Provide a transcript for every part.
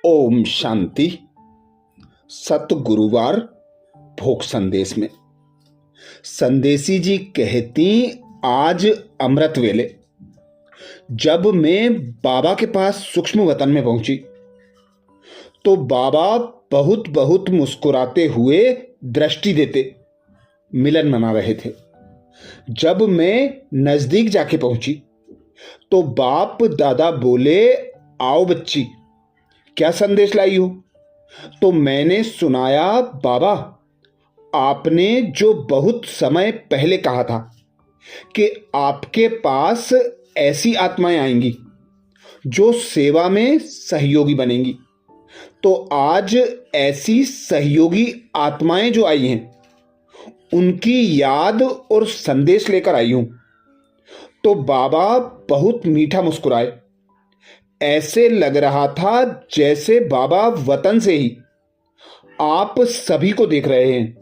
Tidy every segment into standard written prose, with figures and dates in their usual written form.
ओम शांति। सतगुरुवार भोग संदेश में संदेशी जी कहती, आज अमृत वेले जब मैं बाबा के पास सूक्ष्म वतन में पहुंची तो बाबा बहुत बहुत मुस्कुराते हुए दृष्टि देते मिलन मना रहे थे। जब मैं नजदीक जाके पहुंची तो बाप दादा बोले, आओ बच्ची, क्या संदेश लाई हो? तो मैंने सुनाया, बाबा आपने जो बहुत समय पहले कहा था कि आपके पास ऐसी आत्माएं आएंगी जो सेवा में सहयोगी बनेंगी, तो आज ऐसी सहयोगी आत्माएं जो आई हैं उनकी याद और संदेश लेकर आई हूं। तो बाबा बहुत मीठा मुस्कुराए। ऐसे लग रहा था जैसे बाबा वतन से ही आप सभी को देख रहे हैं।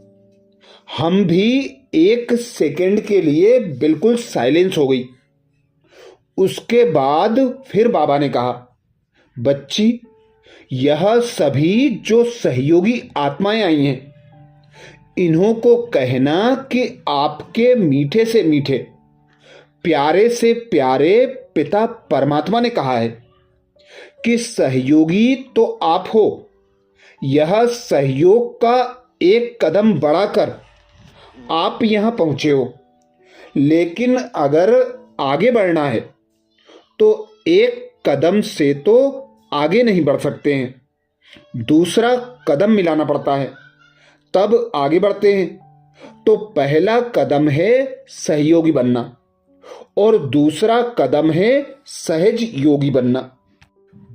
हम भी एक सेकंड के लिए बिल्कुल साइलेंस हो गई। उसके बाद फिर बाबा ने कहा, बच्ची, यह सभी जो सहयोगी आत्माएं आई हैं, इन्हों को कहना कि आपके मीठे से मीठे, प्यारे से प्यारे पिता परमात्मा ने कहा है कि सहयोगी तो आप हो। यह सहयोग का एक कदम बढ़ाकर आप यहां पहुंचे हो, लेकिन अगर आगे बढ़ना है तो एक कदम से तो आगे नहीं बढ़ सकते हैं, दूसरा कदम मिलाना पड़ता है, तब आगे बढ़ते हैं। तो पहला कदम है सहयोगी बनना और दूसरा कदम है सहज योगी बनना।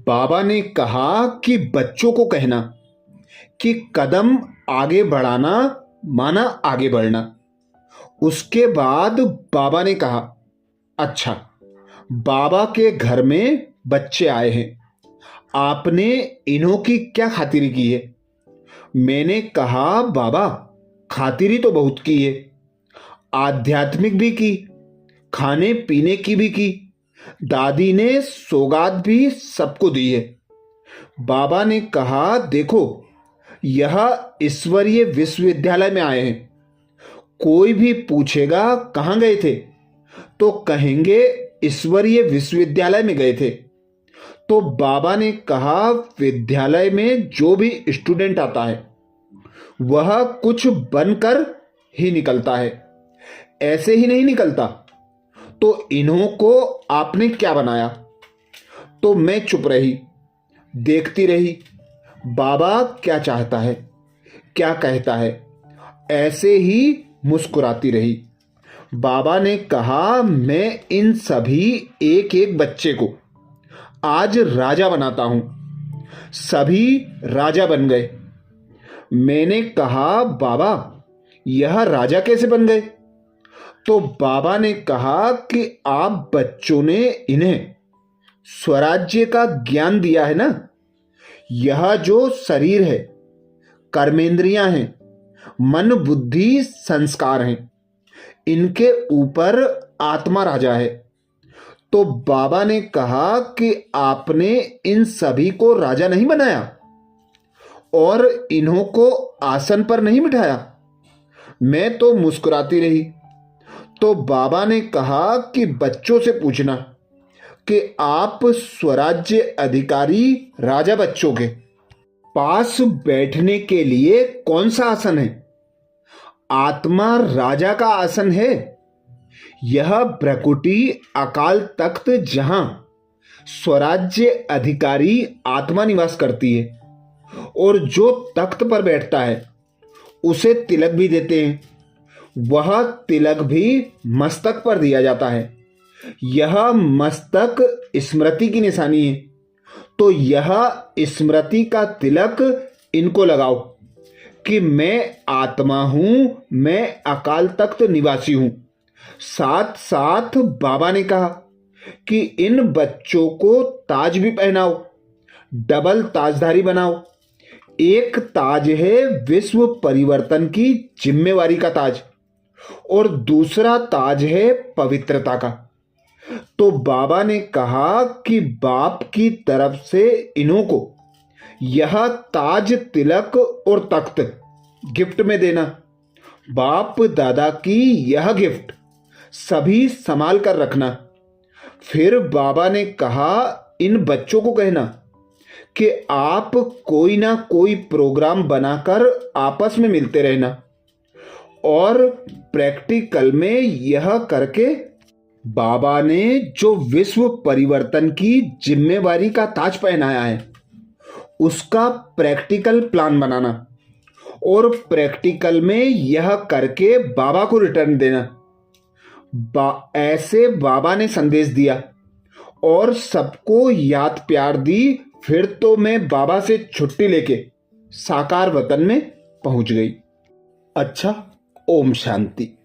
बाबा ने कहा कि बच्चों को कहना कि कदम आगे बढ़ाना माना आगे बढ़ना। उसके बाद बाबा ने कहा, अच्छा, बाबा के घर में बच्चे आए हैं, आपने इन्हों की क्या खातिरी की है? मैंने कहा, बाबा खातिरी तो बहुत की है, आध्यात्मिक भी की, खाने पीने की भी की, दादी ने सौगात भी सबको दी है। बाबा ने कहा, देखो, यह ईश्वरीय विश्वविद्यालय में आए हैं, कोई भी पूछेगा कहाँ गए थे तो कहेंगे ईश्वरीय विश्वविद्यालय में गए थे। तो बाबा ने कहा, विद्यालय में जो भी स्टूडेंट आता है वह कुछ बनकर ही निकलता है, ऐसे ही नहीं निकलता। तो इन्हों को आपने क्या बनाया? तो मैं चुप रही, देखती रही बाबा क्या चाहता है, क्या कहता है, ऐसे ही मुस्कुराती रही। बाबा ने कहा, मैं इन सभी एक एक बच्चे को आज राजा बनाता हूं। सभी राजा बन गए। मैंने कहा, बाबा यह राजा कैसे बन गए? तो बाबा ने कहा कि आप बच्चों ने इन्हें स्वराज्य का ज्ञान दिया है ना। यह जो शरीर है, कर्मेंद्रियां हैं, मन बुद्धि संस्कार हैं, इनके ऊपर आत्मा राजा है। तो बाबा ने कहा कि आपने इन सभी को राजा नहीं बनाया और इन्हों को आसन पर नहीं बिठाया। मैं तो मुस्कुराती रही। तो बाबा ने कहा कि बच्चों से पूछना कि आप स्वराज्य अधिकारी राजा बच्चों के पास बैठने के लिए कौन सा आसन है? आत्मा राजा का आसन है। यह भ्रकुटी अकाल तख्त जहां स्वराज्य अधिकारी आत्मा निवास करती है, और जो तख्त पर बैठता है उसे तिलक भी देते हैं। वह तिलक भी मस्तक पर दिया जाता है। यह मस्तक स्मृति की निशानी है। तो यह स्मृति का तिलक इनको लगाओ कि मैं आत्मा हूं, मैं अकाल तख्त निवासी हूं। साथ साथ बाबा ने कहा कि इन बच्चों को ताज भी पहनाओ, डबल ताजधारी बनाओ। एक ताज है विश्व परिवर्तन की जिम्मेवारी का ताज, और दूसरा ताज है पवित्रता का। तो बाबा ने कहा कि बाप की तरफ से इन्हों को यह ताज, तिलक और तख्त गिफ्ट में देना। बाप दादा की यह गिफ्ट सभी संभाल कर रखना। फिर बाबा ने कहा, इन बच्चों को कहना कि आप कोई ना कोई प्रोग्राम बनाकर आपस में मिलते रहना और प्रैक्टिकल में यह करके बाबा ने जो विश्व परिवर्तन की जिम्मेवारी का ताज पहनाया है उसका प्रैक्टिकल प्लान बनाना और प्रैक्टिकल में यह करके बाबा को रिटर्न देना। ऐसे बाबा ने संदेश दिया और सबको याद प्यार दी। फिर तो मैं बाबा से छुट्टी लेके साकार वतन में पहुंच गई। अच्छा, ओम शांति।